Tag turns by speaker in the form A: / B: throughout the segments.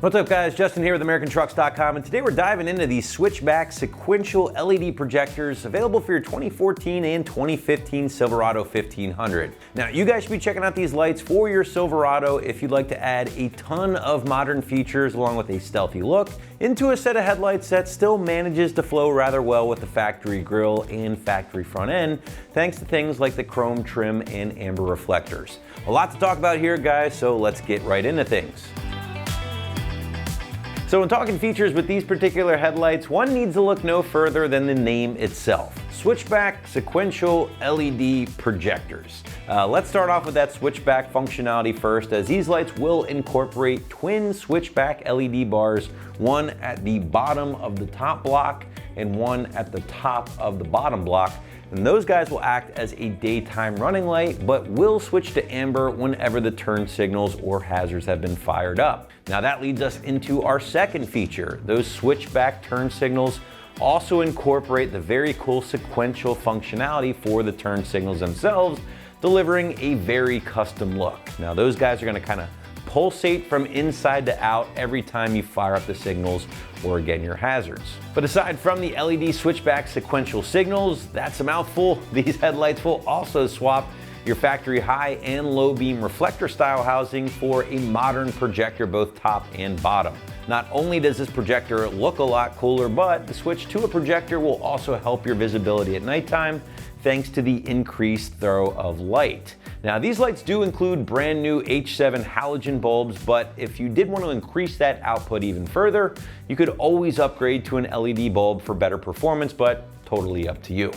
A: What's up guys, Justin here with AmericanTrucks.com, and today we're diving into these switchback sequential LED projectors available for your 2014 and 2015 Silverado 1500. Now you guys should be checking out these lights for your Silverado if you'd like to add a ton of modern features along with a stealthy look into a set of headlights that still manages to flow rather well with the factory grille and factory front end, thanks to things like the chrome trim and amber reflectors. A lot to talk about here guys, so let's get right into things. So when talking features with these particular headlights, one needs to look no further than the name itself. Switchback sequential LED projectors. Let's start off with that switchback functionality first, as these lights will incorporate twin switchback LED bars, one at the bottom of the top block and one at the top of the bottom block. And those guys will act as a daytime running light, but will switch to amber whenever the turn signals or hazards have been fired up. Now that leads us into our second feature. Those switchback turn signals also incorporate the very cool sequential functionality for the turn signals themselves, delivering a very custom look. Now those guys are gonna kind of pulsate from inside to out every time you fire up the signals or again your hazards. But aside from the LED switchback sequential signals, that's a mouthful. These headlights will also swap your factory high and low beam reflector style housing for a modern projector, both top and bottom. Not only does this projector look a lot cooler, but the switch to a projector will also help your visibility at nighttime thanks to the increased throw of light. Now these lights do include brand new H7 halogen bulbs, but if you did want to increase that output even further, you could always upgrade to an LED bulb for better performance, but totally up to you.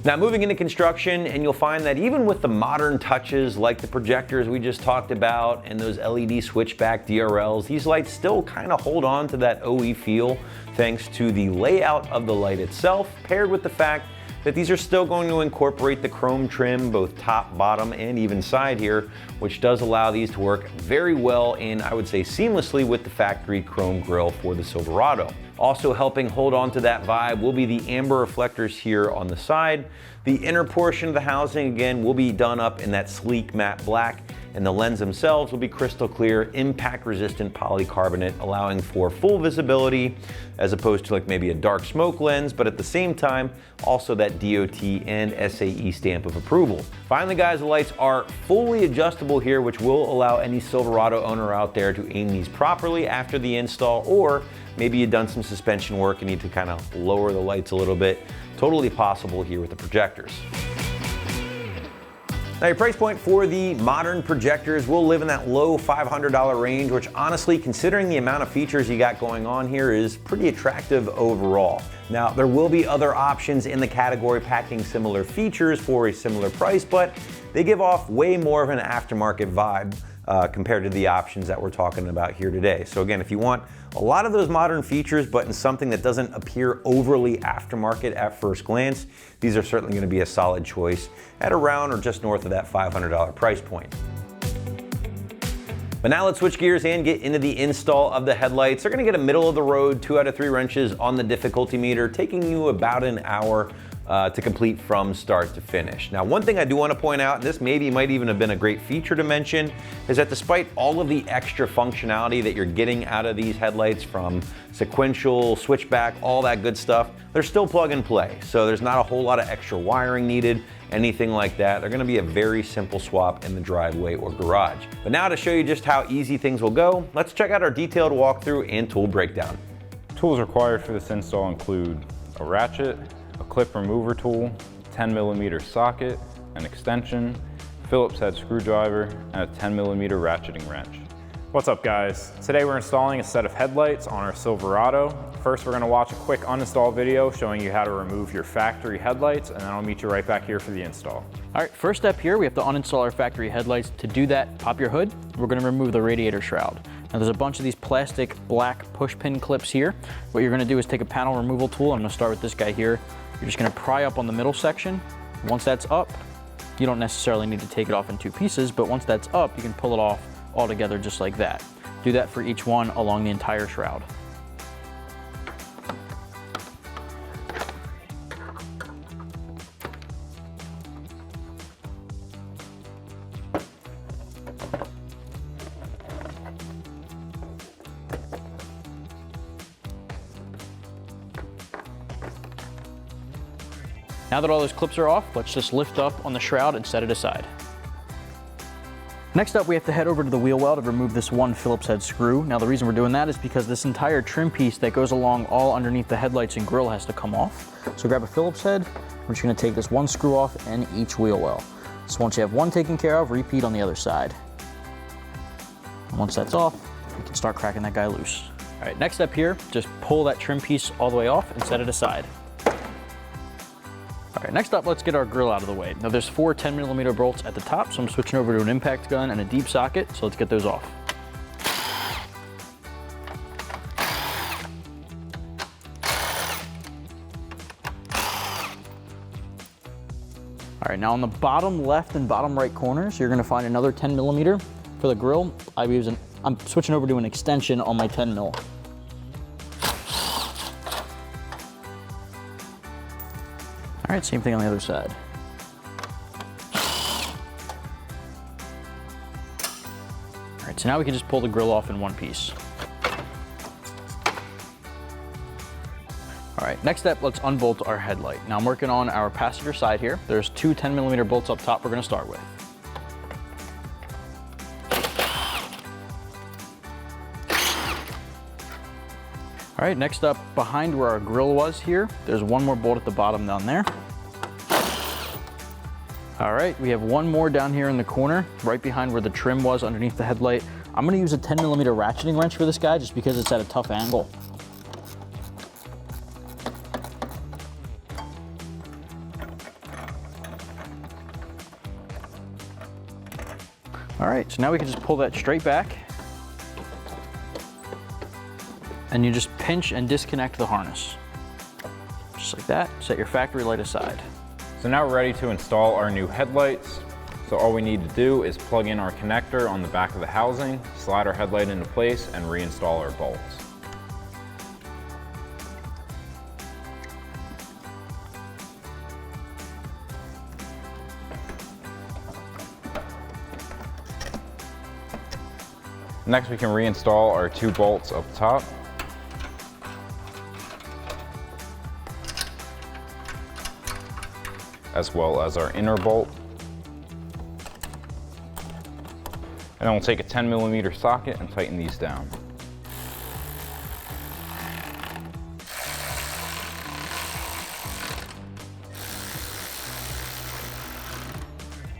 A: Now moving into construction, and you'll find that even with the modern touches like the projectors we just talked about and those LED switchback DRLs, these lights still kind of hold on to that OE feel thanks to the layout of the light itself, paired with the fact that these are still going to incorporate the chrome trim, both top, bottom, and even side here, which does allow these to work very well and I would say seamlessly with the factory chrome grille for the Silverado. Also helping hold on to that vibe will be the amber reflectors here on the side. The inner portion of the housing, again, will be done up in that sleek matte black, and the lens themselves will be crystal clear, impact resistant polycarbonate, allowing for full visibility as opposed to like maybe a dark smoke lens, but at the same time, also that DOT and SAE stamp of approval. Finally guys, the lights are fully adjustable here, which will allow any Silverado owner out there to aim these properly after the install, or maybe you've done some suspension work and need to kind of lower the lights a little bit. Totally possible here with the projectors. Now your price point for the modern projectors will live in that low $500 range, which honestly, considering the amount of features you got going on here, is pretty attractive overall. Now there will be other options in the category packing similar features for a similar price, but they give off way more of an aftermarket vibe compared to the options that we're talking about here today. So again, if you want a lot of those modern features, but in something that doesn't appear overly aftermarket at first glance, these are certainly going to be a solid choice at around or just north of that $500 price point. But now let's switch gears and get into the install of the headlights. They're going to get a middle of the road 2 out of 3 wrenches on the difficulty meter, taking you about an hour to complete from start to finish. Now, one thing I do want to point out, and this maybe might even have been a great feature to mention, is that despite all of the extra functionality that you're getting out of these headlights, from sequential, switchback, all that good stuff, they're still plug and play. So there's not a whole lot of extra wiring needed, anything like that. They're going to be a very simple swap in the driveway or garage. But now to show you just how easy things will go, let's check out our detailed walkthrough and tool breakdown.
B: Tools required for this install include a ratchet, a clip remover tool, 10mm socket, an extension, Phillips head screwdriver, and a 10mm ratcheting wrench.
C: What's up guys? Today we're installing a set of headlights on our Silverado. First we're going to watch a quick uninstall video showing you how to remove your factory headlights, and then I'll meet you right back here for the install.
D: All right, first step here, we have to uninstall our factory headlights. To do that, pop your hood. We're going to remove the radiator shroud. Now there's a bunch of these plastic black push pin clips here. What you're going to do is take a panel removal tool. I'm going to start with this guy here. You're just going to pry up on the middle section. Once that's up, you don't necessarily need to take it off in 2 pieces, but once that's up, you can pull it off all together just like that. Do that for each one along the entire shroud. Now that all those clips are off, let's just lift up on the shroud and set it aside. Next up, we have to head over to the wheel well to remove this one Phillips head screw. Now the reason we're doing that is because this entire trim piece that goes along all underneath the headlights and grille has to come off. So grab a Phillips head, we're just gonna take this one screw off in each wheel well. So once you have one taken care of, repeat on the other side. And once that's off, you can start cracking that guy loose. All right, next up here, just pull that trim piece all the way off and set it aside. All right, next up, let's get our grill out of the way. Now there's 4 10mm bolts at the top, so I'm switching over to an impact gun and a deep socket, so let's get those off. All right, now on the bottom left and bottom right corners, you're gonna find another 10mm for the grill. I'm switching over to an extension on my 10mm. All right, same thing on the other side. All right, so now we can just pull the grill off in one piece. All right, next step, let's unbolt our headlight. Now I'm working on our passenger side here. There's 2 10mm bolts up top we're gonna start with. All right, next up, behind where our grill was here, there's one more bolt at the bottom down there. All right, we have one more down here in the corner, right behind where the trim was underneath the headlight. I'm gonna use a 10mm ratcheting wrench for this guy just because it's at a tough angle. All right, so now we can just pull that straight back. And you just pinch and disconnect the harness. Just like that, set your factory light aside.
B: So now we're ready to install our new headlights. So all we need to do is plug in our connector on the back of the housing, slide our headlight into place, and reinstall our bolts. Next, we can reinstall our 2 bolts up top. As well as our inner bolt. And then we'll take a 10mm socket and tighten these down.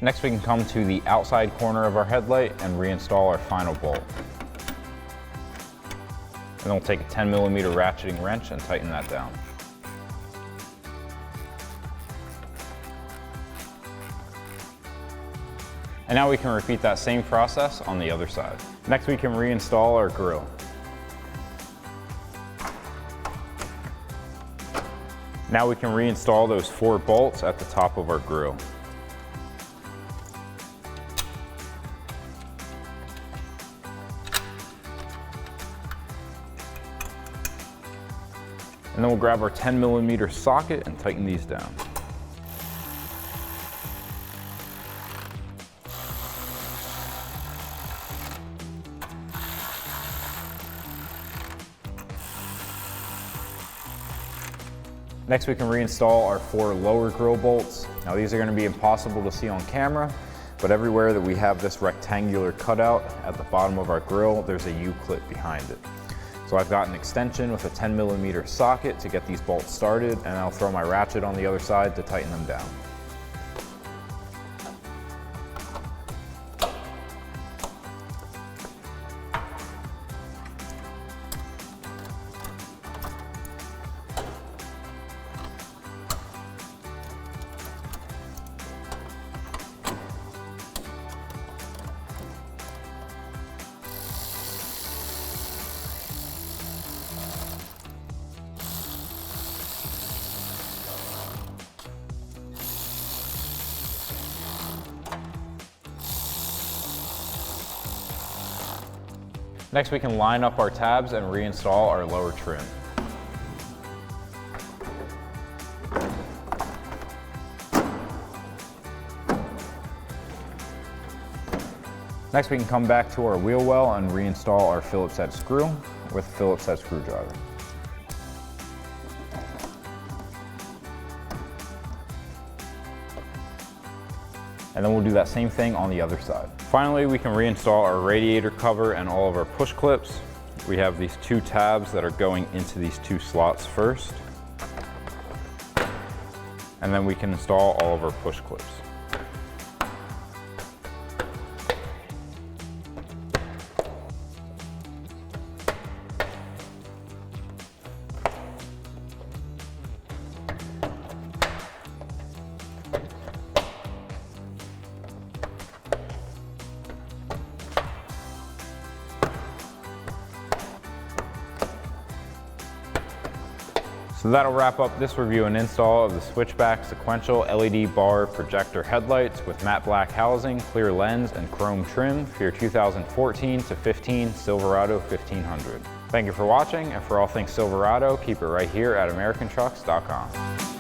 B: Next, we can come to the outside corner of our headlight and reinstall our final bolt. And then we'll take a 10mm ratcheting wrench and tighten that down. And now we can repeat that same process on the other side. Next, we can reinstall our grill. Now we can reinstall those 4 bolts at the top of our grill. And then we'll grab our 10mm socket and tighten these down. Next, we can reinstall our 4 lower grill bolts. Now these are going to be impossible to see on camera, but everywhere that we have this rectangular cutout at the bottom of our grill, there's a U-clip behind it. So I've got an extension with a 10mm socket to get these bolts started, and I'll throw my ratchet on the other side to tighten them down. Next, we can line up our tabs and reinstall our lower trim. Next, we can come back to our wheel well and reinstall our Phillips head screw with Phillips head screwdriver. and then we'll do that same thing on the other side. Finally, we can reinstall our radiator cover and all of our push clips. We have these 2 tabs that are going into these 2 slots first, and then we can install all of our push clips. So that'll wrap up this review and install of the Switchback sequential LED bar projector headlights with matte black housing, clear lens, and chrome trim for your 2014 to 15 Silverado 1500. Thank you for watching, and for all things Silverado, keep it right here at AmericanTrucks.com.